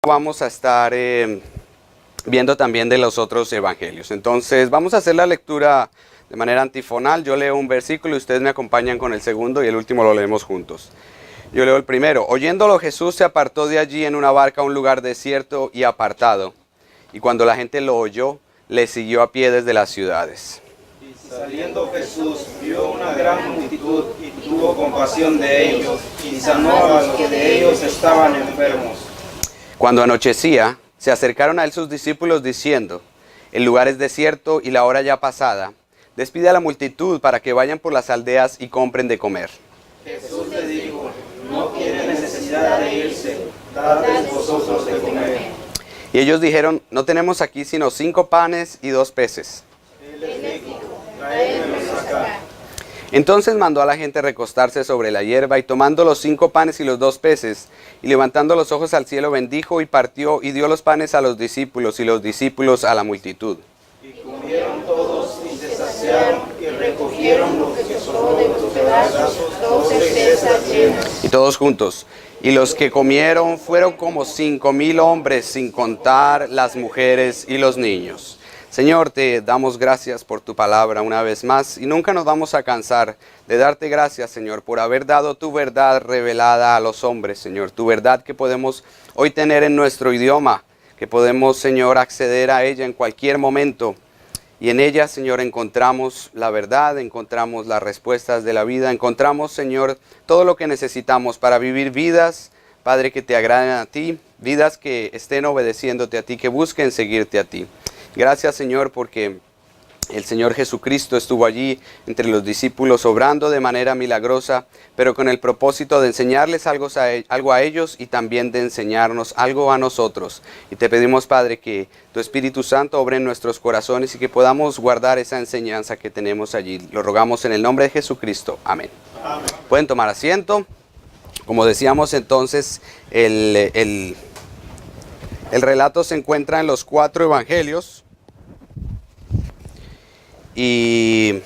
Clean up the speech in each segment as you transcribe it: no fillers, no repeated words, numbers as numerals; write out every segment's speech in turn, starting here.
Vamos a estar viendo también de los otros evangelios. Entonces vamos a hacer la lectura de manera antifonal. Yo leo un versículo y ustedes me acompañan con el segundo y el último lo leemos juntos. Yo leo el primero. Oyéndolo, Jesús se apartó de allí en una barca a un lugar desierto y apartado. Y cuando la gente lo oyó, le siguió a pie desde las ciudades. Y saliendo Jesús vio una gran multitud y tuvo compasión de ellos y sanó a los que de ellos estaban enfermos. Cuando anochecía, se acercaron a él sus discípulos diciendo: el lugar es desierto y la hora ya pasada. Despide a la multitud para que vayan por las aldeas y compren de comer. Jesús les dijo: no tiene necesidad de irse, dadles vosotros de comer. Y ellos dijeron: no tenemos aquí sino 5 panes y 2 peces. Él les dijo: tráemelos acá. Entonces mandó a la gente recostarse sobre la hierba, y tomando los 5 panes y los 2 peces, y levantando los ojos al cielo, bendijo y partió, y dio los panes a los discípulos, y los discípulos a la multitud. Y comieron todos y se saciaron y recogieron lo que sobró de los pedazos, 12 cestas llenas. Y todos juntos. Y los que comieron fueron como 5,000 hombres, sin contar las mujeres y los niños. Señor, te damos gracias por tu palabra una vez más y nunca nos vamos a cansar de darte gracias, Señor, por haber dado tu verdad revelada a los hombres, Señor. Tu verdad que podemos hoy tener en nuestro idioma, que podemos, Señor, acceder a ella en cualquier momento. Y en ella, Señor, encontramos la verdad, encontramos las respuestas de la vida, encontramos, Señor, todo lo que necesitamos para vivir vidas, Padre, que te agraden a ti, vidas que estén obedeciéndote a ti, que busquen seguirte a ti. Gracias, Señor, porque el Señor Jesucristo estuvo allí entre los discípulos obrando de manera milagrosa, pero con el propósito de enseñarles algo a ellos y también de enseñarnos algo a nosotros. Y te pedimos, Padre, que tu Espíritu Santo obre en nuestros corazones y que podamos guardar esa enseñanza que tenemos allí. Lo rogamos en el nombre de Jesucristo. Amén. Amén. Pueden tomar asiento. Como decíamos entonces, el relato se encuentra en los 4 evangelios. Y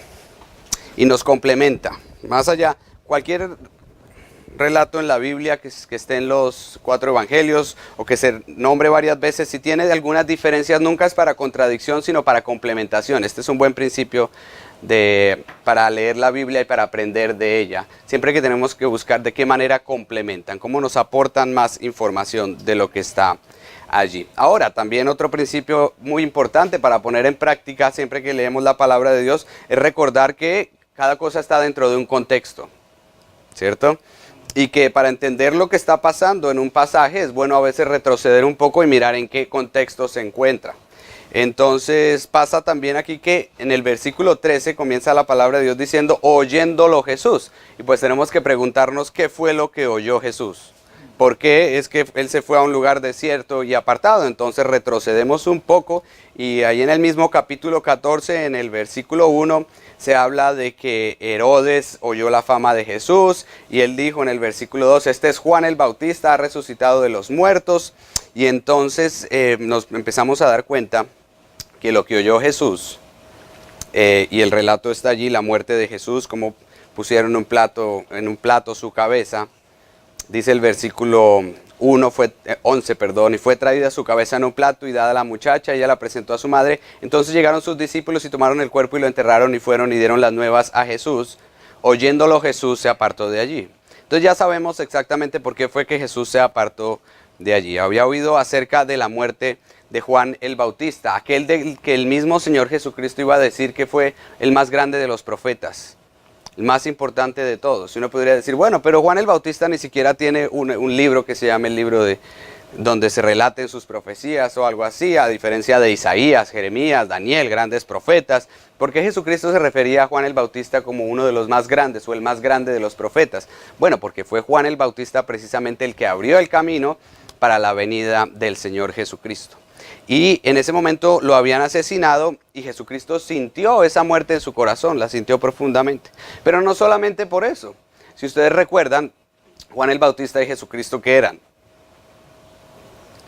nos complementa. Más allá, cualquier relato en la Biblia que esté en los 4 evangelios o que se nombre varias veces, si tiene algunas diferencias, nunca es para contradicción, sino para complementación. Este es un buen principio para leer la Biblia y para aprender de ella. Siempre que tenemos que buscar de qué manera complementan, cómo nos aportan más información de lo que está allí. Ahora, también otro principio muy importante para poner en práctica siempre que leemos la palabra de Dios es recordar que cada cosa está dentro de un contexto, ¿cierto? Y que para entender lo que está pasando en un pasaje es bueno a veces retroceder un poco y mirar en qué contexto se encuentra. Entonces pasa también aquí que en el versículo 13 comienza la palabra de Dios diciendo: oyéndolo Jesús. Y pues tenemos que preguntarnos qué fue lo que oyó Jesús. ¿Por qué? Es que él se fue a un lugar desierto y apartado. Entonces retrocedemos un poco y ahí en el mismo capítulo 14, en el versículo 1, se habla de que Herodes oyó la fama de Jesús y él dijo en el versículo 2, este es Juan el Bautista, ha resucitado de los muertos. Y entonces nos empezamos a dar cuenta que lo que oyó Jesús, y el relato está allí, la muerte de Jesús, como pusieron en un plato su cabeza. Dice el versículo 11, y fue traída su cabeza en un plato y dada a la muchacha, ella la presentó a su madre. Entonces llegaron sus discípulos y tomaron el cuerpo y lo enterraron y fueron y dieron las nuevas a Jesús. Oyéndolo Jesús se apartó de allí. Entonces ya sabemos exactamente por qué fue que Jesús se apartó de allí. Había oído acerca de la muerte de Juan el Bautista, aquel del que el mismo Señor Jesucristo iba a decir que fue el más grande de los profetas. El más importante de todos. Uno podría decir, bueno, pero Juan el Bautista ni siquiera tiene un libro que se llama el libro de donde se relaten sus profecías o algo así, a diferencia de Isaías, Jeremías, Daniel, grandes profetas. ¿Por qué Jesucristo se refería a Juan el Bautista como uno de los más grandes o el más grande de los profetas? Bueno, porque fue Juan el Bautista precisamente el que abrió el camino para la venida del Señor Jesucristo. Y en ese momento lo habían asesinado y Jesucristo sintió esa muerte en su corazón, la sintió profundamente. Pero no solamente por eso. Si ustedes recuerdan, Juan el Bautista y Jesucristo, ¿qué eran?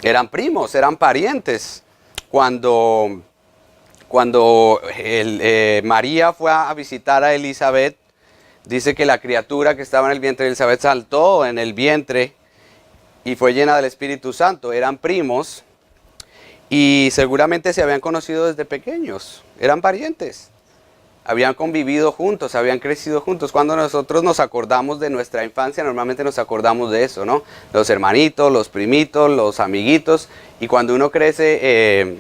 Eran primos, eran parientes. Cuando María fue a visitar a Elizabeth, dice que la criatura que estaba en el vientre de Elizabeth saltó en el vientre y fue llena del Espíritu Santo. Eran primos y seguramente se habían conocido desde pequeños, eran parientes. Habían convivido juntos, habían crecido juntos. Cuando nosotros nos acordamos de nuestra infancia, normalmente nos acordamos de eso, ¿no? Los hermanitos, los primitos, los amiguitos. Y cuando uno crece,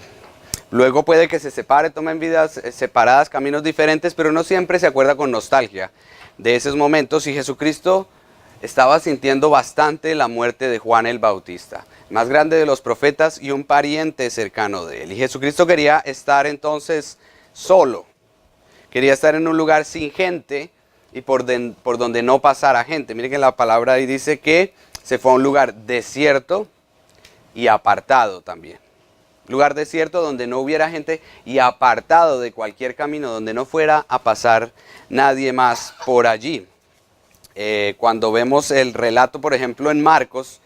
luego puede que se separe, tomen vidas separadas, caminos diferentes, pero uno siempre se acuerda con nostalgia de esos momentos. Y Jesucristo estaba sintiendo bastante la muerte de Juan el Bautista, más grande de los profetas y un pariente cercano de él. Y Jesucristo quería estar entonces solo. Quería estar en un lugar sin gente y por donde no pasara gente. Miren que la palabra ahí dice que se fue a un lugar desierto y apartado también. Lugar desierto donde no hubiera gente y apartado de cualquier camino donde no fuera a pasar nadie más por allí. Cuando vemos el relato, por ejemplo, en Marcos,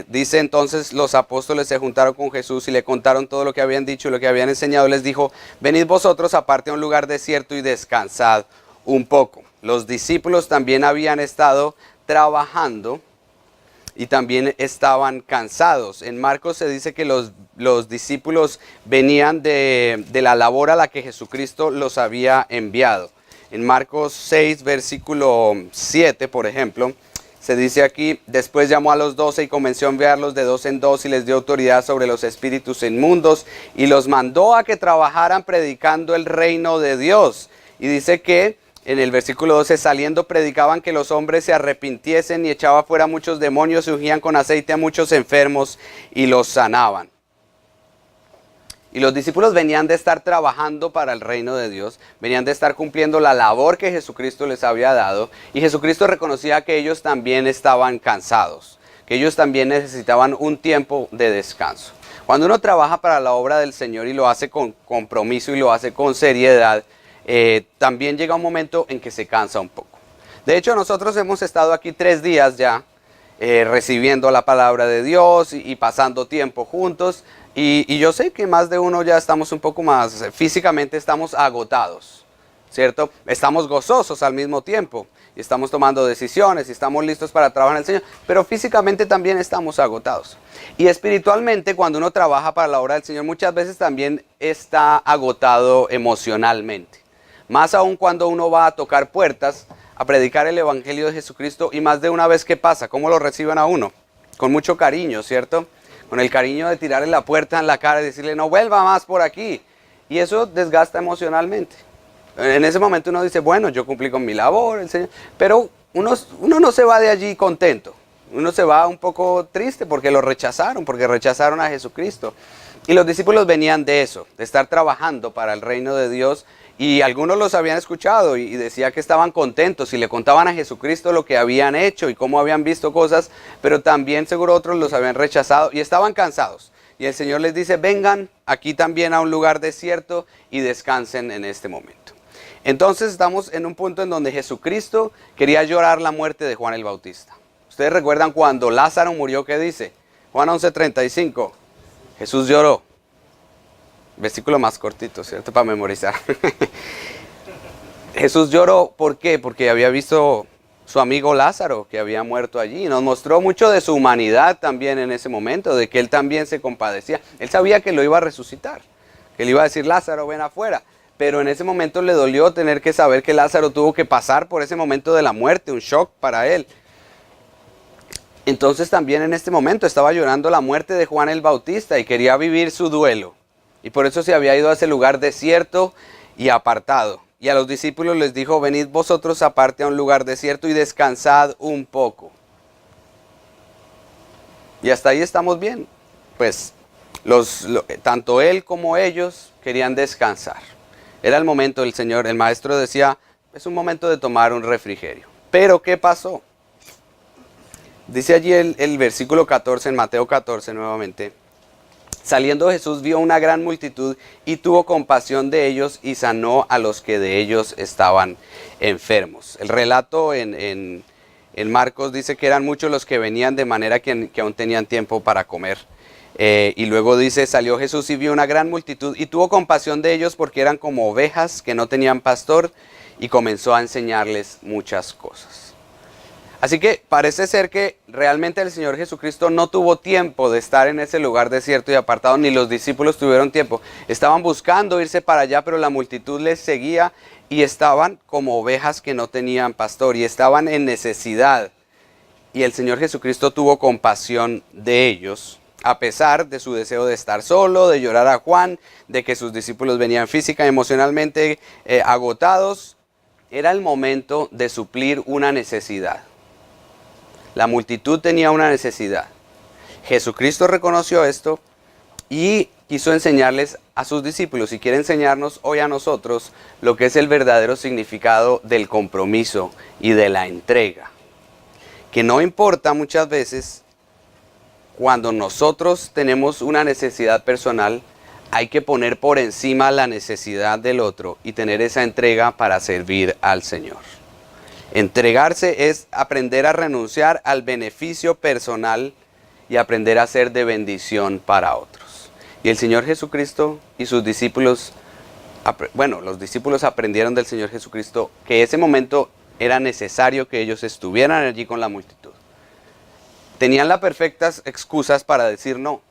dice entonces los apóstoles se juntaron con Jesús y le contaron todo lo que habían dicho y lo que habían enseñado. Les dijo: venid vosotros aparte a un lugar desierto y descansad un poco. Los discípulos también habían estado trabajando y también estaban cansados. En Marcos se dice que los discípulos venían de la labor a la que Jesucristo los había enviado. En Marcos 6, versículo 7, por ejemplo, se dice aquí: después llamó a los 12 y comenzó a enviarlos de 2 en 2 y les dio autoridad sobre los espíritus inmundos y los mandó a que trabajaran predicando el reino de Dios. Y dice que en el versículo 12, saliendo predicaban que los hombres se arrepintiesen y echaba fuera muchos demonios y ungían con aceite a muchos enfermos y los sanaban. Y los discípulos venían de estar trabajando para el reino de Dios, venían de estar cumpliendo la labor que Jesucristo les había dado, y Jesucristo reconocía que ellos también estaban cansados, que ellos también necesitaban un tiempo de descanso. Cuando uno trabaja para la obra del Señor y lo hace con compromiso y lo hace con seriedad, también llega un momento en que se cansa un poco. De hecho, nosotros hemos estado aquí 3 días ya, recibiendo la palabra de Dios y pasando tiempo juntos. Y yo sé que más de uno ya estamos un poco más, físicamente estamos agotados, ¿cierto? Estamos gozosos al mismo tiempo y estamos tomando decisiones y estamos listos para trabajar en el Señor, pero físicamente también estamos agotados. Y espiritualmente, cuando uno trabaja para la obra del Señor, muchas veces también está agotado emocionalmente. Más aún cuando uno va a tocar puertas, a predicar el Evangelio de Jesucristo, y más de una vez, ¿qué pasa? ¿Cómo lo reciben a uno? Con mucho cariño, ¿cierto? Con el cariño de tirarle la puerta en la cara y decirle: no vuelva más por aquí. Y eso desgasta emocionalmente. En ese momento uno dice: bueno, yo cumplí con mi labor, el Señor. Pero uno no se va de allí contento. Uno se va un poco triste porque lo rechazaron, porque rechazaron a Jesucristo. Y los discípulos venían de eso, de estar trabajando para el reino de Dios. Y algunos los habían escuchado y decía que estaban contentos y le contaban a Jesucristo lo que habían hecho y cómo habían visto cosas, pero también seguro otros los habían rechazado y estaban cansados. Y el Señor les dice: vengan aquí también a un lugar desierto y descansen en este momento. Entonces estamos en un punto en donde Jesucristo quería llorar la muerte de Juan el Bautista. Ustedes recuerdan cuando Lázaro murió, ¿qué dice? Juan 11:35, Jesús lloró. Versículo más cortito, ¿cierto? Para memorizar. Jesús lloró, ¿por qué? Porque había visto su amigo Lázaro, que había muerto allí. Nos mostró mucho de su humanidad también en ese momento, de que él también se compadecía. Él sabía que lo iba a resucitar, que le iba a decir: Lázaro, ven afuera. Pero en ese momento le dolió tener que saber que Lázaro tuvo que pasar por ese momento de la muerte, un shock para él. Entonces también en este momento estaba llorando la muerte de Juan el Bautista y quería vivir su duelo. Y por eso se había ido a ese lugar desierto y apartado. Y a los discípulos les dijo: venid vosotros aparte a un lugar desierto y descansad un poco. Y hasta ahí estamos bien. Pues tanto él como ellos querían descansar. Era el momento, el maestro decía: es un momento de tomar un refrigerio. Pero ¿qué pasó? Dice allí el versículo 14, en Mateo 14 nuevamente: saliendo Jesús vio una gran multitud y tuvo compasión de ellos y sanó a los que de ellos estaban enfermos. El relato en Marcos dice que eran muchos los que venían, de manera que aún tenían tiempo para comer. Y luego dice: salió Jesús y vio una gran multitud y tuvo compasión de ellos porque eran como ovejas que no tenían pastor, y comenzó a enseñarles muchas cosas. Así que parece ser que realmente el Señor Jesucristo no tuvo tiempo de estar en ese lugar desierto y apartado, ni los discípulos tuvieron tiempo. Estaban buscando irse para allá, pero la multitud les seguía y estaban como ovejas que no tenían pastor y estaban en necesidad. Y el Señor Jesucristo tuvo compasión de ellos, a pesar de su deseo de estar solo, de llorar a Juan, de que sus discípulos venían física y emocionalmente agotados. Era el momento de suplir una necesidad. La multitud tenía una necesidad. Jesucristo reconoció esto y quiso enseñarles a sus discípulos y quiere enseñarnos hoy a nosotros lo que es el verdadero significado del compromiso y de la entrega. Que no importa muchas veces cuando nosotros tenemos una necesidad personal, hay que poner por encima la necesidad del otro y tener esa entrega para servir al Señor. Entregarse es aprender a renunciar al beneficio personal y aprender a ser de bendición para otros. Y el Señor Jesucristo y sus discípulos, los discípulos aprendieron del Señor Jesucristo que ese momento era necesario que ellos estuvieran allí con la multitud. Tenían las perfectas excusas para decir no,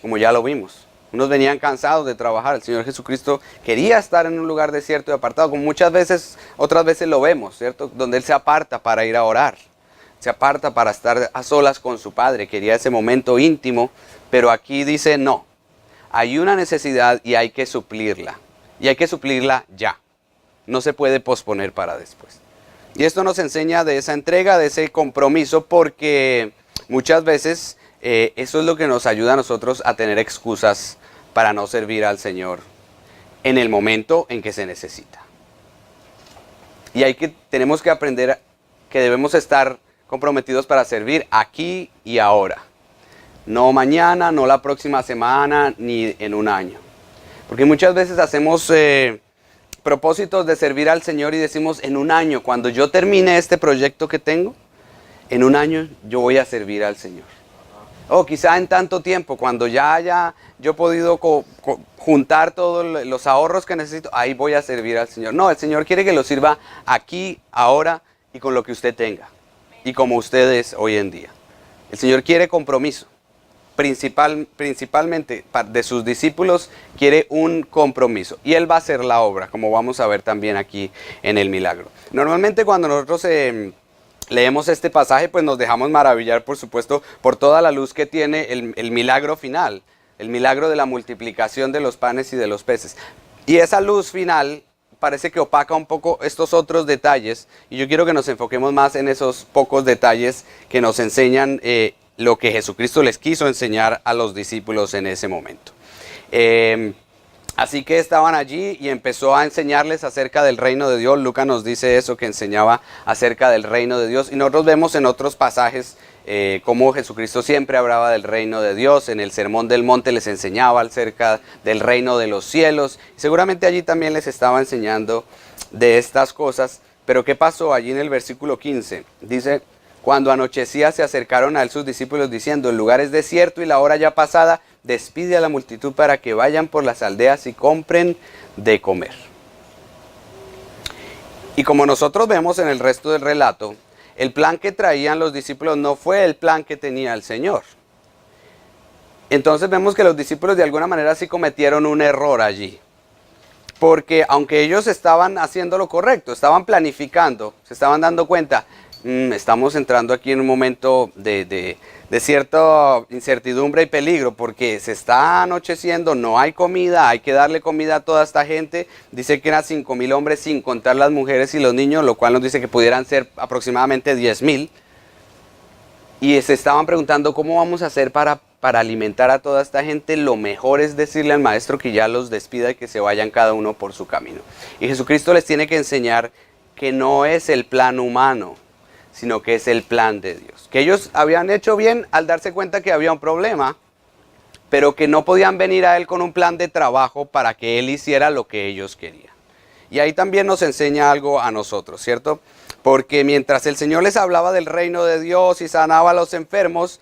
como ya lo vimos. Unos venían cansados de trabajar. El Señor Jesucristo quería estar en un lugar desierto y apartado, como muchas veces, otras veces lo vemos, ¿cierto? Donde Él se aparta para ir a orar. Se aparta para estar a solas con su Padre. Quería ese momento íntimo, pero aquí dice no. Hay una necesidad y hay que suplirla. Y hay que suplirla ya. No se puede posponer para después. Y esto nos enseña de esa entrega, de ese compromiso, porque muchas veces eso es lo que nos ayuda a nosotros a tener excusas para no servir al Señor en el momento en que se necesita. Y tenemos que aprender que debemos estar comprometidos para servir aquí y ahora. No mañana, no la próxima semana, ni en un año. Porque muchas veces hacemos propósitos de servir al Señor y decimos, en un año, cuando yo termine este proyecto que tengo, en un año yo voy a servir al Señor. O quizá en tanto tiempo, cuando ya haya yo podido juntar todos los ahorros que necesito, ahí voy a servir al Señor. No, el Señor quiere que lo sirva aquí, ahora y con lo que usted tenga. Y como usted es hoy en día. El Señor quiere compromiso. Principalmente de sus discípulos quiere un compromiso. Y Él va a hacer la obra, como vamos a ver también aquí en el milagro. Normalmente cuando nosotros leemos este pasaje, pues nos dejamos maravillar, por supuesto, por toda la luz que tiene el milagro final, el milagro de la multiplicación de los panes y de los peces. Y esa luz final parece que opaca un poco estos otros detalles, y yo quiero que nos enfoquemos más en esos pocos detalles que nos enseñan lo que Jesucristo les quiso enseñar a los discípulos en ese momento. Así que estaban allí y empezó a enseñarles acerca del reino de Dios. Lucas nos dice eso, que enseñaba acerca del reino de Dios. Y nosotros vemos en otros pasajes cómo Jesucristo siempre hablaba del reino de Dios. En el Sermón del Monte les enseñaba acerca del reino de los cielos. Seguramente allí también les estaba enseñando de estas cosas. Pero ¿qué pasó allí en el versículo 15? Dice, cuando anochecía se acercaron a él sus discípulos diciendo, el lugar es desierto y la hora ya pasada, despide a la multitud para que vayan por las aldeas y compren de comer. Y como nosotros vemos en el resto del relato, el plan que traían los discípulos no fue el plan que tenía el Señor. Entonces vemos que los discípulos de alguna manera sí cometieron un error allí. Porque aunque ellos estaban haciendo lo correcto, estaban planificando, se estaban dando cuenta, estamos entrando aquí en un momento de cierta incertidumbre y peligro, porque se está anocheciendo, no hay comida, hay que darle comida a toda esta gente. Dice que eran 5,000 hombres sin contar las mujeres y los niños, lo cual nos dice que pudieran ser aproximadamente 10,000. Y se estaban preguntando cómo vamos a hacer para alimentar a toda esta gente. Lo mejor es decirle al maestro que ya los despida y que se vayan cada uno por su camino. Y Jesucristo les tiene que enseñar que no es el plan humano, sino que es el plan de Dios. Que ellos habían hecho bien al darse cuenta que había un problema, pero que no podían venir a Él con un plan de trabajo para que Él hiciera lo que ellos querían. Y ahí también nos enseña algo a nosotros, ¿cierto? Porque mientras el Señor les hablaba del reino de Dios y sanaba a los enfermos,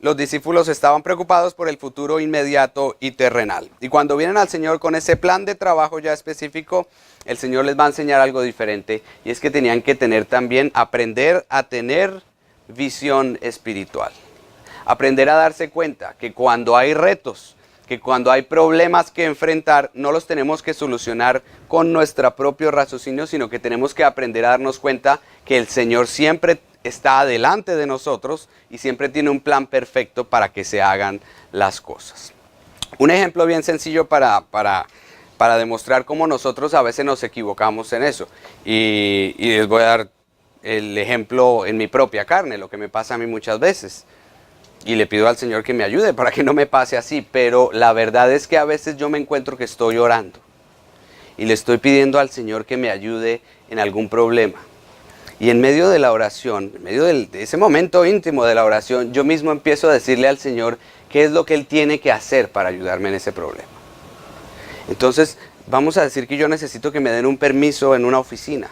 los discípulos estaban preocupados por el futuro inmediato y terrenal. Y cuando vienen al Señor con ese plan de trabajo ya específico, el Señor les va a enseñar algo diferente. Y es que tenían que aprender a tener visión espiritual. Aprender a darse cuenta que cuando hay retos, que cuando hay problemas que enfrentar, no los tenemos que solucionar con nuestro propio raciocinio, sino que tenemos que aprender a darnos cuenta que el Señor siempre está adelante de nosotros y siempre tiene un plan perfecto para que se hagan las cosas. Un ejemplo bien sencillo para demostrar cómo nosotros a veces nos equivocamos en eso. Y les voy a dar el ejemplo en mi propia carne, lo que me pasa a mí muchas veces. Y le pido al Señor que me ayude para que no me pase así. Pero la verdad es que a veces yo me encuentro que estoy orando. Y le estoy pidiendo al Señor que me ayude en algún problema. Y en medio de la oración, en medio de ese momento íntimo de la oración, yo mismo empiezo a decirle al Señor qué es lo que Él tiene que hacer para ayudarme en ese problema. Entonces, vamos a decir que yo necesito que me den un permiso en una oficina,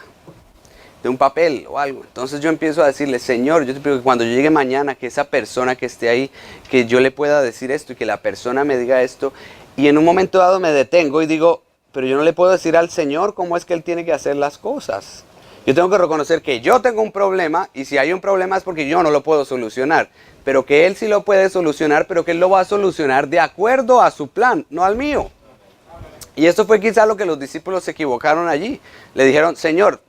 de un papel o algo. Entonces yo empiezo a decirle, Señor, yo te pido que cuando yo llegue mañana, que esa persona que esté ahí, que yo le pueda decir esto y que la persona me diga esto. Y en un momento dado me detengo y digo, pero yo no le puedo decir al Señor cómo es que Él tiene que hacer las cosas. Yo tengo que reconocer que yo tengo un problema y si hay un problema es porque yo no lo puedo solucionar. Pero que Él sí lo puede solucionar, pero que Él lo va a solucionar de acuerdo a su plan, no al mío. Y esto fue quizá lo que los discípulos se equivocaron allí. Le dijeron, Señor,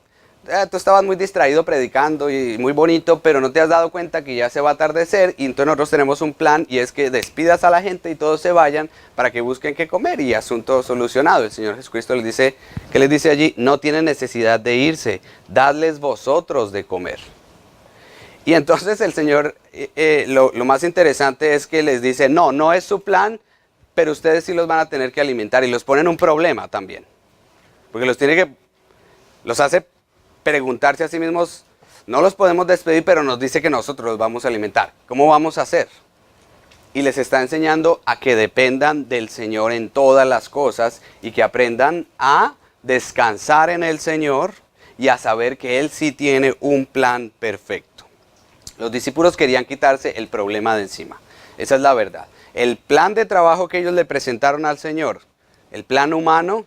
tú estabas muy distraído predicando y muy bonito, pero no te has dado cuenta que ya se va a atardecer y entonces nosotros tenemos un plan y es que despidas a la gente y todos se vayan para que busquen qué comer y asunto solucionado. El Señor Jesucristo les dice, ¿qué les dice allí? No tienen necesidad de irse, dadles vosotros de comer. Y entonces el Señor, lo más interesante es que les dice, no es su plan, pero ustedes sí los van a tener que alimentar y los ponen un problema también. Porque los hace preguntarse a sí mismos, no los podemos despedir, pero nos dice que nosotros los vamos a alimentar. ¿Cómo vamos a hacer? Y les está enseñando a que dependan del Señor en todas las cosas y que aprendan a descansar en el Señor y a saber que Él sí tiene un plan perfecto. Los discípulos querían quitarse el problema de encima. Esa es la verdad. El plan de trabajo que ellos le presentaron al Señor, el plan humano,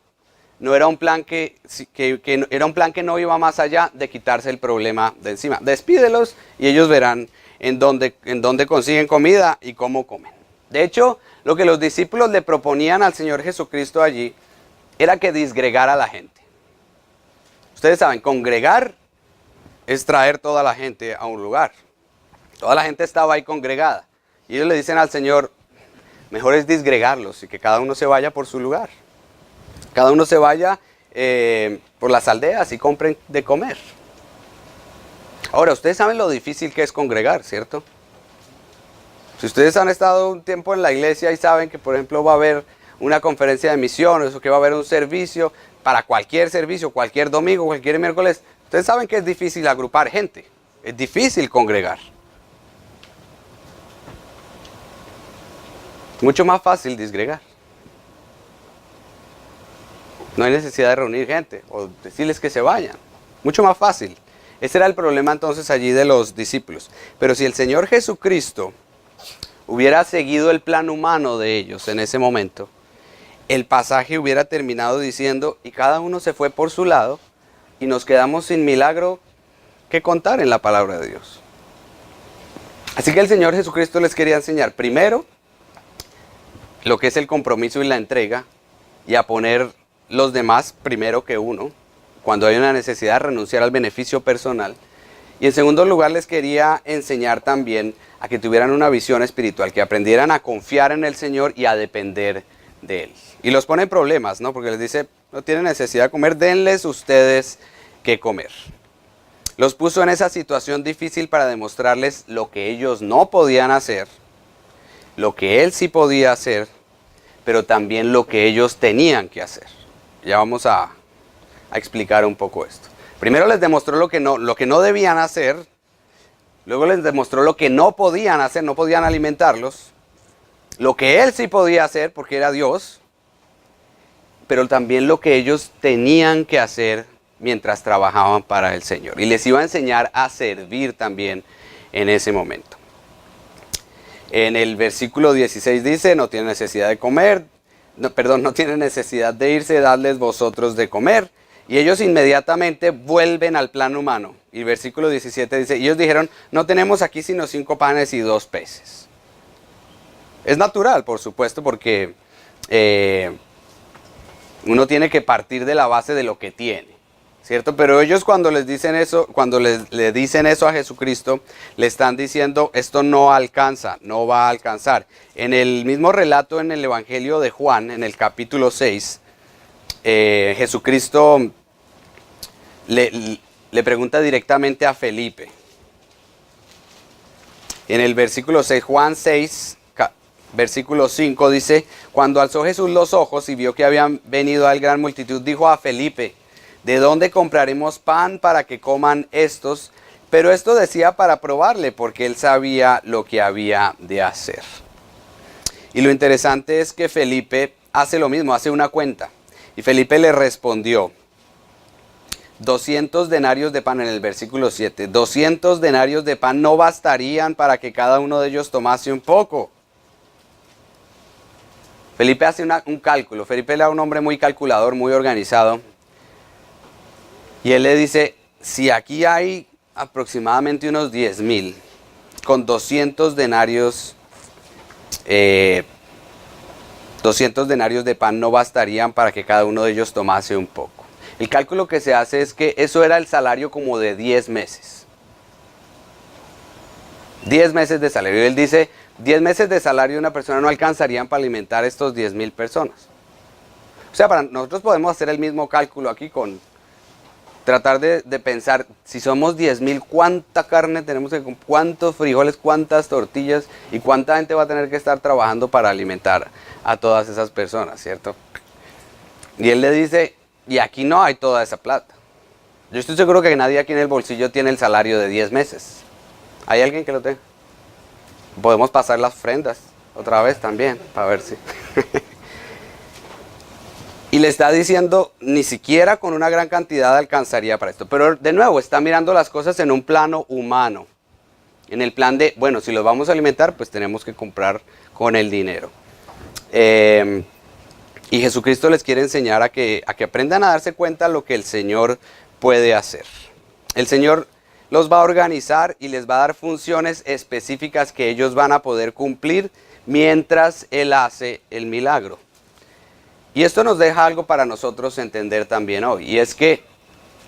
no era un plan era un plan que no iba más allá de quitarse el problema de encima. Despídelos y ellos verán en dónde consiguen comida y cómo comen. De hecho, lo que los discípulos le proponían al Señor Jesucristo allí era que disgregara a la gente. Ustedes saben, congregar es traer toda la gente a un lugar. Toda la gente estaba ahí congregada. Y ellos le dicen al Señor, mejor es disgregarlos y que cada uno se vaya por su lugar. Cada uno se vaya por las aldeas y compren de comer. Ahora, ustedes saben lo difícil que es congregar, ¿cierto? Si ustedes han estado un tiempo en la iglesia y saben que, por ejemplo, va a haber una conferencia de misiones o que va a haber un servicio, para cualquier servicio, cualquier domingo, cualquier miércoles, ustedes saben que es difícil agrupar gente. Es difícil congregar. Mucho más fácil disgregar. No hay necesidad de reunir gente o decirles que se vayan. Mucho más fácil. Ese era el problema entonces allí de los discípulos. Pero si el Señor Jesucristo hubiera seguido el plan humano de ellos en ese momento, el pasaje hubiera terminado diciendo, y cada uno se fue por su lado, y nos quedamos sin milagro que contar en la palabra de Dios. Así que el Señor Jesucristo les quería enseñar primero lo que es el compromiso y la entrega, y a poner los demás primero que uno, cuando hay una necesidad de renunciar al beneficio personal. Y en segundo lugar les quería enseñar también a que tuvieran una visión espiritual, que aprendieran a confiar en el Señor y a depender de Él. Y los pone en problemas, ¿no? Porque les dice, no tienen necesidad de comer, denles ustedes que comer. Los puso en esa situación difícil para demostrarles lo que ellos no podían hacer, lo que Él sí podía hacer, pero también lo que ellos tenían que hacer. Ya vamos a explicar un poco esto. Primero les demostró lo que no debían hacer. Luego les demostró lo que no podían hacer, no podían alimentarlos. Lo que Él sí podía hacer porque era Dios. Pero también lo que ellos tenían que hacer mientras trabajaban para el Señor. Y les iba a enseñar a servir también en ese momento. En el versículo 16 dice, no tienen necesidad de comer, no tienen necesidad de irse, dadles vosotros de comer. Y ellos inmediatamente vuelven al plan humano. Y el versículo 17 dice, ellos dijeron, no tenemos aquí sino 5 panes y 2 peces. Es natural, por supuesto, porque uno tiene que partir de la base de lo que tiene, ¿cierto? Pero ellos cuando les dicen eso, cuando le dicen eso a Jesucristo, le están diciendo, esto no alcanza, no va a alcanzar. En el mismo relato en el Evangelio de Juan, en el capítulo 6, Jesucristo le pregunta directamente a Felipe. En el versículo 6, Juan 6, versículo 5 dice, cuando alzó Jesús los ojos y vio que habían venido a él gran multitud, dijo a Felipe, ¿de dónde compraremos pan para que coman estos? Pero esto decía para probarle, porque él sabía lo que había de hacer. Y lo interesante es que Felipe hace lo mismo, hace una cuenta. Y Felipe le respondió, 200 denarios de pan en el versículo 7. 200 denarios de pan no bastarían para que cada uno de ellos tomase un poco. Felipe hace un cálculo. Felipe era un hombre muy calculador, muy organizado. Y él le dice, si aquí hay aproximadamente unos 10,000, con 200 denarios, 200 denarios de pan no bastarían para que cada uno de ellos tomase un poco. El cálculo que se hace es que eso era el salario como de 10 meses. 10 meses de salario. Y él dice, 10 meses de salario de una persona no alcanzarían para alimentar a estos 10,000 personas. O sea, para nosotros podemos hacer el mismo cálculo aquí con tratar de pensar, si somos 10,000, ¿cuánta carne tenemos que comer? ¿Cuántos frijoles, cuántas tortillas y cuánta gente va a tener que estar trabajando para alimentar a todas esas personas, ¿cierto? Y él le dice, y aquí no hay toda esa plata. Yo estoy seguro que nadie aquí en el bolsillo tiene el salario de 10 meses. ¿Hay alguien que lo tenga? Podemos pasar las ofrendas otra vez también, para ver si... Y le está diciendo, ni siquiera con una gran cantidad alcanzaría para esto. Pero de nuevo, está mirando las cosas en un plano humano. En el plan de, bueno, si los vamos a alimentar, pues tenemos que comprar con el dinero. Y Jesucristo les quiere enseñar a que aprendan a darse cuenta de lo que el Señor puede hacer. El Señor los va a organizar y les va a dar funciones específicas que ellos van a poder cumplir mientras Él hace el milagro. Y esto nos deja algo para nosotros entender también hoy. Y es que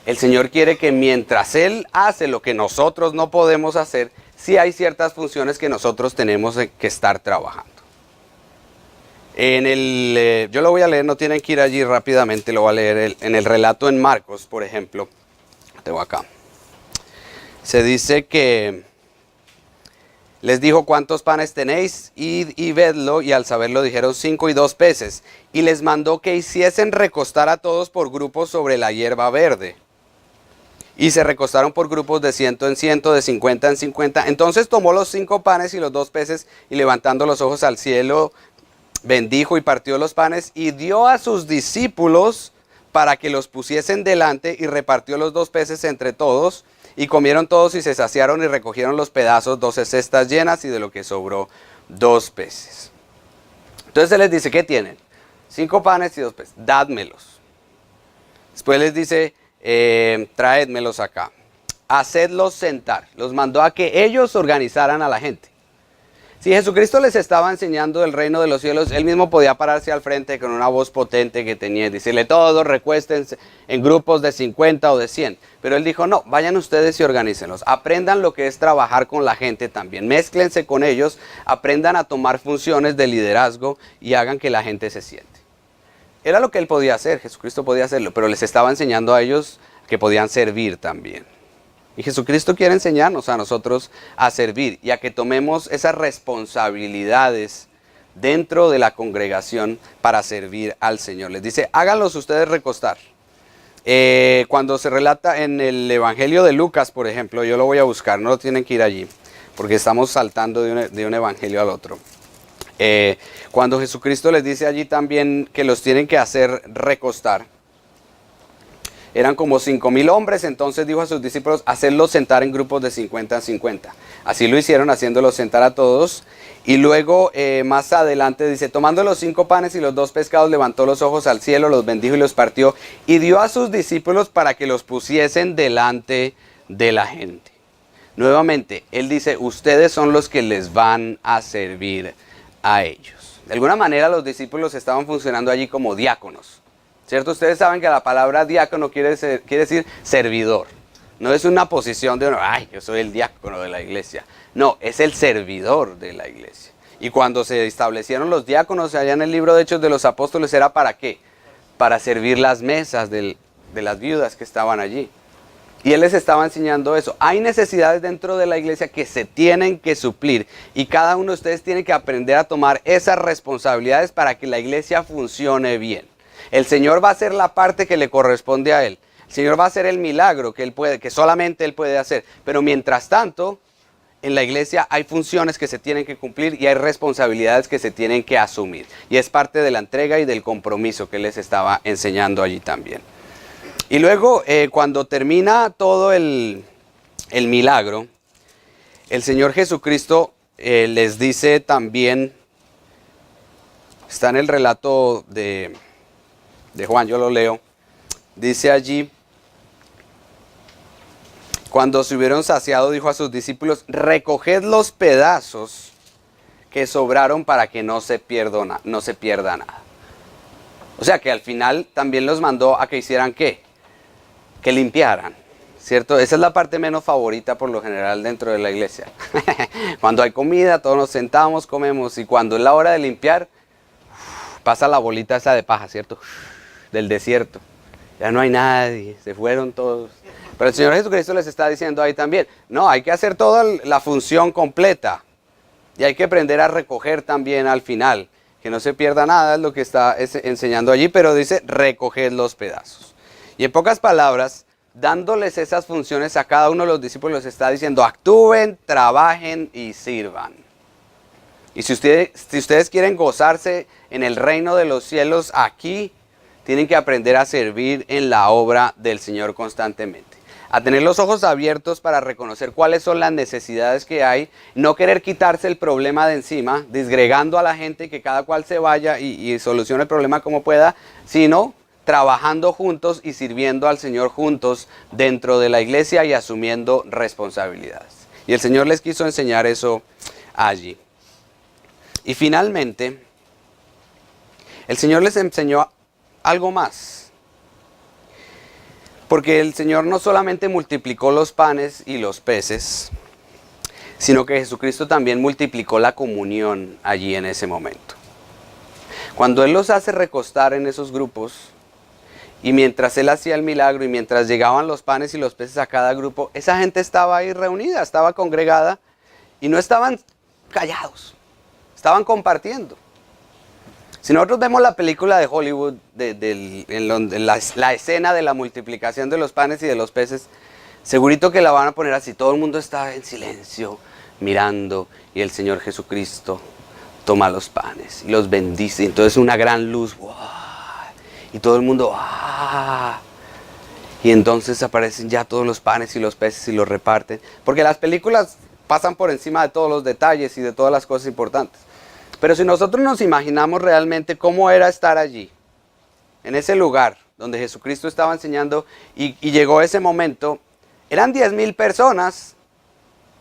el Señor quiere que mientras Él hace lo que nosotros no podemos hacer, sí hay ciertas funciones que nosotros tenemos que estar trabajando. Yo lo voy a leer, no tienen que ir allí rápidamente, lo voy a leer en el relato en Marcos, por ejemplo. Lo tengo acá. Se dice que les dijo, ¿cuántos panes tenéis? Y vedlo, y al saberlo dijeron 5 y 2 peces. Y les mandó que hiciesen recostar a todos por grupos sobre la hierba verde. Y se recostaron por grupos de 100 en 100, de 50 en 50. Entonces tomó los 5 panes y los 2 peces, y levantando los ojos al cielo, bendijo y partió los panes, y dio a sus discípulos para que los pusiesen delante, y repartió los 2 peces entre todos. Y comieron todos y se saciaron y recogieron los pedazos, 12 cestas llenas, y de lo que sobró 2 peces. Entonces Él les dice, ¿qué tienen? 5 panes y 2 peces, dádmelos. Después les dice, traédmelos acá. Hacedlos sentar. Los mandó a que ellos organizaran a la gente. Si Jesucristo les estaba enseñando el reino de los cielos, Él mismo podía pararse al frente con una voz potente que tenía y decirle, todos recuéstense en grupos de 50 o de 100. Pero Él dijo, no, vayan ustedes y organícenlos. Aprendan lo que es trabajar con la gente también. Mézclense con ellos, aprendan a tomar funciones de liderazgo y hagan que la gente se siente. Era lo que Él podía hacer, Jesucristo podía hacerlo, pero les estaba enseñando a ellos que podían servir también. Y Jesucristo quiere enseñarnos a nosotros a servir y a que tomemos esas responsabilidades dentro de la congregación para servir al Señor. Les dice, háganlos ustedes recostar. Cuando se relata en el Evangelio de Lucas, por ejemplo, yo lo voy a buscar, no tienen que ir allí, porque estamos saltando de un evangelio al otro. Cuando Jesucristo les dice allí también que los tienen que hacer recostar, Eran como 5,000 hombres, entonces dijo a sus discípulos, hacerlos sentar en grupos de 50 en 50. Así lo hicieron, haciéndolos sentar a todos. Y luego más adelante dice, tomando los 5 panes y los 2 pescados, levantó los ojos al cielo, los bendijo y los partió, y dio a sus discípulos para que los pusiesen delante de la gente. Nuevamente, él dice, ustedes son los que les van a servir a ellos. De alguna manera los discípulos estaban funcionando allí como diáconos. ¿Cierto? Ustedes saben que la palabra diácono quiere decir servidor. No es una posición de uno, ay, yo soy el diácono de la iglesia. No, es el servidor de la iglesia. Y cuando se establecieron los diáconos allá en el libro de Hechos de los Apóstoles, ¿era para qué? Para servir las mesas de las viudas que estaban allí. Y él les estaba enseñando eso. Hay necesidades dentro de la iglesia que se tienen que suplir. Y cada uno de ustedes tiene que aprender a tomar esas responsabilidades para que la iglesia funcione bien. El Señor va a hacer la parte que le corresponde a Él. El Señor va a hacer el milagro que solamente Él puede hacer. Pero mientras tanto, en la iglesia hay funciones que se tienen que cumplir y hay responsabilidades que se tienen que asumir. Y es parte de la entrega y del compromiso que Él les estaba enseñando allí también. Y luego, cuando termina todo el milagro, el Señor Jesucristo les dice también, está en el relato de Juan, yo lo leo, dice allí, cuando se hubieron saciado, dijo a sus discípulos, recoged los pedazos que sobraron para que no se pierda nada. O sea que al final también los mandó a que hicieran ¿qué? Que limpiaran, ¿cierto? Esa es la parte menos favorita por lo general dentro de la iglesia. Cuando hay comida, todos nos sentamos, comemos, y cuando es la hora de limpiar, pasa la bolita esa de paja, ¿cierto? Del desierto. Ya no hay nadie, se fueron todos. Pero el Señor Jesucristo les está diciendo ahí también, no, hay que hacer toda la función completa. Y hay que aprender a recoger también al final. Que no se pierda nada, es lo que está enseñando allí, pero dice, recoged los pedazos. Y en pocas palabras, dándoles esas funciones a cada uno de los discípulos, está diciendo, actúen, trabajen y sirvan. Y si ustedes quieren gozarse en el reino de los cielos aquí, tienen que aprender a servir en la obra del Señor constantemente. A tener los ojos abiertos para reconocer cuáles son las necesidades que hay, no querer quitarse el problema de encima, disgregando a la gente que cada cual se vaya y solucione el problema como pueda, sino trabajando juntos y sirviendo al Señor juntos dentro de la iglesia y asumiendo responsabilidades. Y el Señor les quiso enseñar eso allí. Y finalmente, el Señor les enseñó algo más. Porque el Señor no solamente multiplicó los panes y los peces, sino que Jesucristo también multiplicó la comunión allí en ese momento. Cuando Él los hace recostar en esos grupos, y mientras Él hacía el milagro y mientras llegaban los panes y los peces a cada grupo, esa gente estaba ahí reunida, estaba congregada y no estaban callados, estaban compartiendo. Si nosotros vemos la película de Hollywood, la escena de la multiplicación de los panes y de los peces, segurito que la van a poner así, todo el mundo está en silencio, mirando, y el Señor Jesucristo toma los panes y los bendice, entonces una gran luz, ¡wow! Y todo el mundo, ¡ah! Y entonces aparecen ya todos los panes y los peces y los reparten, porque las películas pasan por encima de todos los detalles y de todas las cosas importantes. Pero si nosotros nos imaginamos realmente cómo era estar allí, en ese lugar donde Jesucristo estaba enseñando y llegó ese momento, eran 10,000 personas.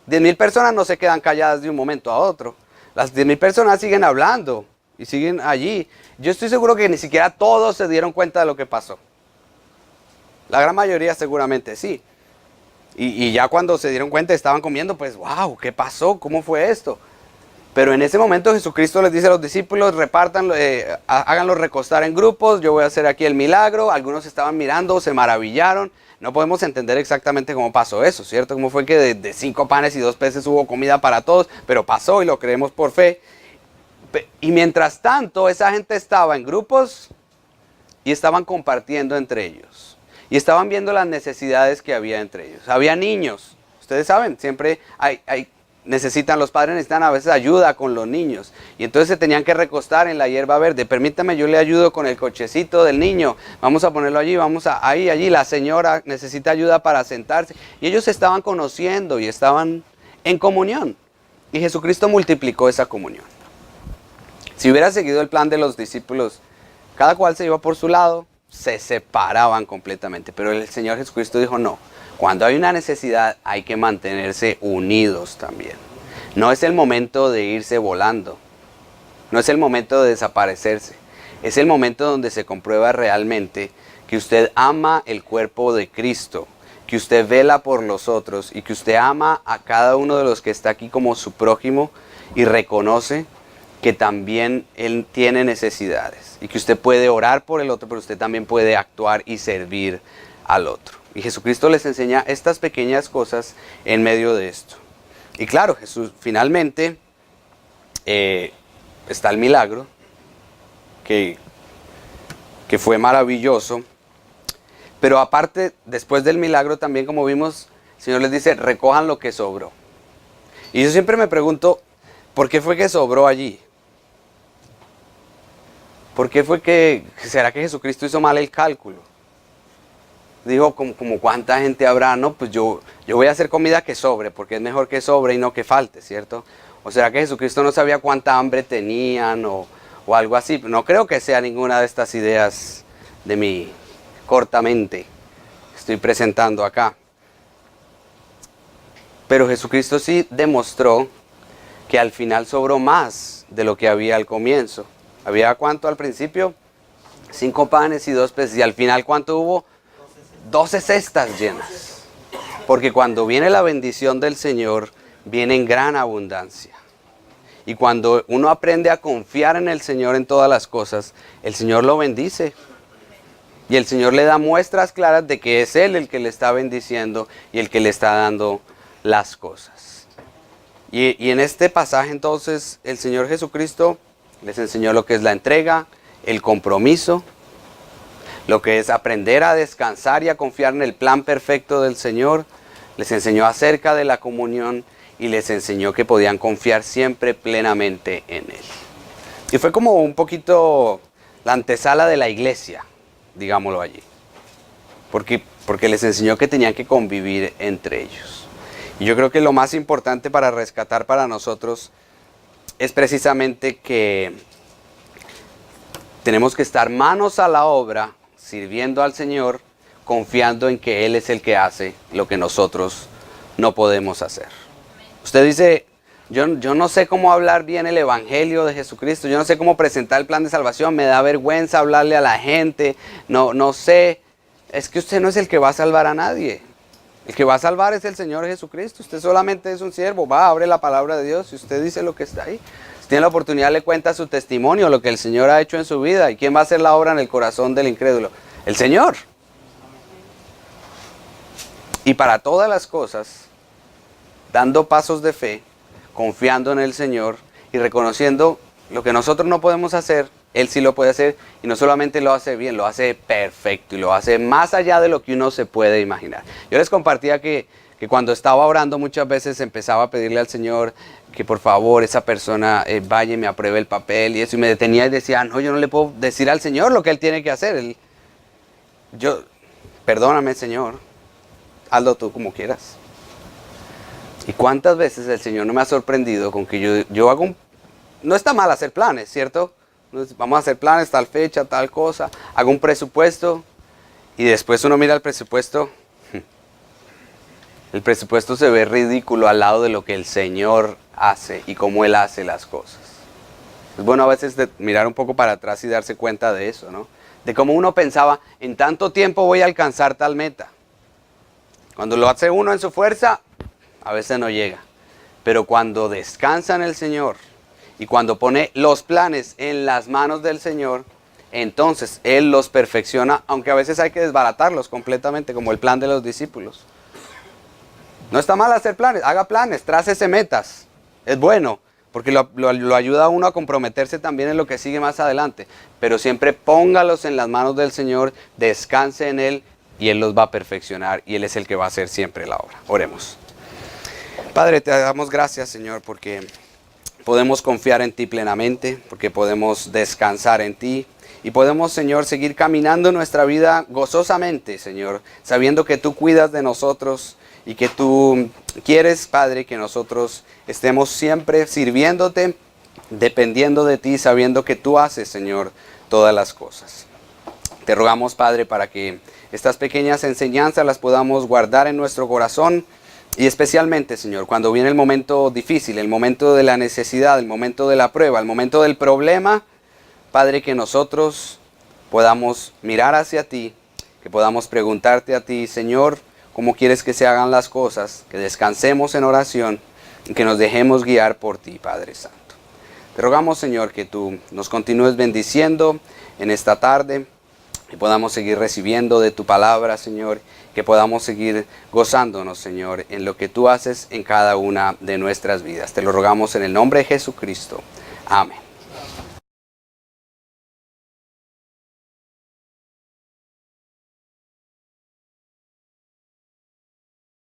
10,000 personas no se quedan calladas de un momento a otro. Las 10,000 personas siguen hablando y siguen allí. Yo estoy seguro que ni siquiera todos se dieron cuenta de lo que pasó. La gran mayoría seguramente sí. Y ya cuando se dieron cuenta estaban comiendo, pues, wow, ¿qué pasó? ¿Cómo fue esto? Pero en ese momento Jesucristo les dice a los discípulos, repartan, háganlo recostar en grupos, yo voy a hacer aquí el milagro. Algunos estaban mirando, se maravillaron. No podemos entender exactamente cómo pasó eso, ¿cierto? Cómo fue que de 5 panes y 2 peces hubo comida para todos, pero pasó y lo creemos por fe. Y mientras tanto, esa gente estaba en grupos y estaban compartiendo entre ellos. Y estaban viendo las necesidades que había entre ellos. Había niños, ustedes saben, siempre hay los padres necesitan a veces ayuda con los niños. Y entonces se tenían que recostar en la hierba verde. Permítame, yo le ayudo con el cochecito del niño. Vamos a ponerlo allí, allí. La señora necesita ayuda para sentarse. Y ellos se estaban conociendo y estaban en comunión. Y Jesucristo multiplicó esa comunión. Si hubiera seguido el plan de los discípulos, cada cual se iba por su lado, se separaban completamente. Pero el Señor Jesucristo dijo no. Cuando hay una necesidad hay que mantenerse unidos también. No es el momento de irse volando. No es el momento de desaparecerse. Es el momento donde se comprueba realmente que usted ama el cuerpo de Cristo, que usted vela por los otros y que usted ama a cada uno de los que está aquí como su prójimo y reconoce que también él tiene necesidades y que usted puede orar por el otro, pero usted también puede actuar y servir al otro. Y Jesucristo les enseña estas pequeñas cosas en medio de esto. Y claro, Jesús finalmente está el milagro, que fue maravilloso. Pero aparte, después del milagro también, como vimos, el Señor les dice, recojan lo que sobró. Y yo siempre me pregunto, ¿por qué fue que sobró allí? ¿Por qué fue será que Jesucristo hizo mal el cálculo? Dijo, como cuánta gente habrá, no, pues yo voy a hacer comida que sobre, porque es mejor que sobre y no que falte, ¿cierto? ¿O será que Jesucristo no sabía cuánta hambre tenían o algo así? No creo que sea ninguna de estas ideas de mi corta mente que estoy presentando acá. Pero Jesucristo sí demostró que al final sobró más de lo que había al comienzo. ¿Había cuánto al principio? 5 panes y 2 peces. ¿Y al final cuánto hubo? 12 cestas llenas. Porque cuando viene la bendición del Señor, viene en gran abundancia. Y cuando uno aprende a confiar en el Señor en todas las cosas, el Señor lo bendice. Y el Señor le da muestras claras de que es Él el que le está bendiciendo y el que le está dando las cosas. Y en este pasaje entonces el Señor Jesucristo les enseñó lo que es la entrega, el compromiso, lo que es aprender a descansar y a confiar en el plan perfecto del Señor. Les enseñó acerca de la comunión y les enseñó que podían confiar siempre plenamente en Él. Y fue como un poquito la antesala de la iglesia, digámoslo allí. Porque les enseñó que tenían que convivir entre ellos. Y yo creo que lo más importante para rescatar para nosotros es precisamente que tenemos que estar manos a la obra, sirviendo al Señor, confiando en que Él es el que hace lo que nosotros no podemos hacer. Usted dice, yo no sé cómo hablar bien el evangelio de Jesucristo, yo no sé cómo presentar el plan de salvación, me da vergüenza hablarle a la gente, no sé. Es que usted no es el que va a salvar a nadie. El que va a salvar es el Señor Jesucristo. Usted solamente es un siervo, abre la palabra de Dios y usted dice lo que está ahí. Si tiene la oportunidad, le cuenta su testimonio, lo que el Señor ha hecho en su vida. ¿Y quién va a hacer la obra en el corazón del incrédulo? El Señor. Y para todas las cosas, dando pasos de fe, confiando en el Señor y reconociendo lo que nosotros no podemos hacer, Él sí lo puede hacer, y no solamente lo hace bien, lo hace perfecto y lo hace más allá de lo que uno se puede imaginar. Yo les compartía que cuando estaba orando muchas veces empezaba a pedirle al Señor que por favor esa persona vaya y me apruebe el papel y eso, y me detenía y decía, no, yo no le puedo decir al Señor lo que Él tiene que hacer. Perdóname, Señor, hazlo tú como quieras. Y cuántas veces el Señor no me ha sorprendido con que yo hago no está mal hacer planes, ¿cierto? Vamos a hacer planes, tal fecha, tal cosa, hago un presupuesto y después uno mira el presupuesto se ve ridículo al lado de lo que el Señor hace y cómo Él hace las cosas. Es bueno a veces mirar un poco para atrás y darse cuenta de eso, ¿no? De cómo uno pensaba, en tanto tiempo voy a alcanzar tal meta. Cuando lo hace uno en su fuerza, a veces no llega. Pero cuando descansa en el Señor y cuando pone los planes en las manos del Señor, entonces Él los perfecciona, aunque a veces hay que desbaratarlos completamente, como el plan de los discípulos. No está mal hacer planes, haga planes, trácese metas. Es bueno, porque lo ayuda a uno a comprometerse también en lo que sigue más adelante. Pero siempre póngalos en las manos del Señor, descanse en Él y Él los va a perfeccionar y Él es el que va a hacer siempre la obra. Oremos. Padre, te damos gracias, Señor, porque podemos confiar en ti plenamente, porque podemos descansar en ti y podemos, Señor, seguir caminando nuestra vida gozosamente, Señor, sabiendo que tú cuidas de nosotros y que tú quieres, Padre, que nosotros estemos siempre sirviéndote, dependiendo de ti, sabiendo que tú haces, Señor, todas las cosas. Te rogamos, Padre, para que estas pequeñas enseñanzas las podamos guardar en nuestro corazón y especialmente, Señor, cuando viene el momento difícil, el momento de la necesidad, el momento de la prueba, el momento del problema, Padre, que nosotros podamos mirar hacia ti, que podamos preguntarte a ti, Señor, cómo quieres que se hagan las cosas, que descansemos en oración y que nos dejemos guiar por ti, Padre Santo. Te rogamos, Señor, que tú nos continúes bendiciendo en esta tarde, que podamos seguir recibiendo de tu palabra, Señor, que podamos seguir gozándonos, Señor, en lo que tú haces en cada una de nuestras vidas. Te lo rogamos en el nombre de Jesucristo. Amén.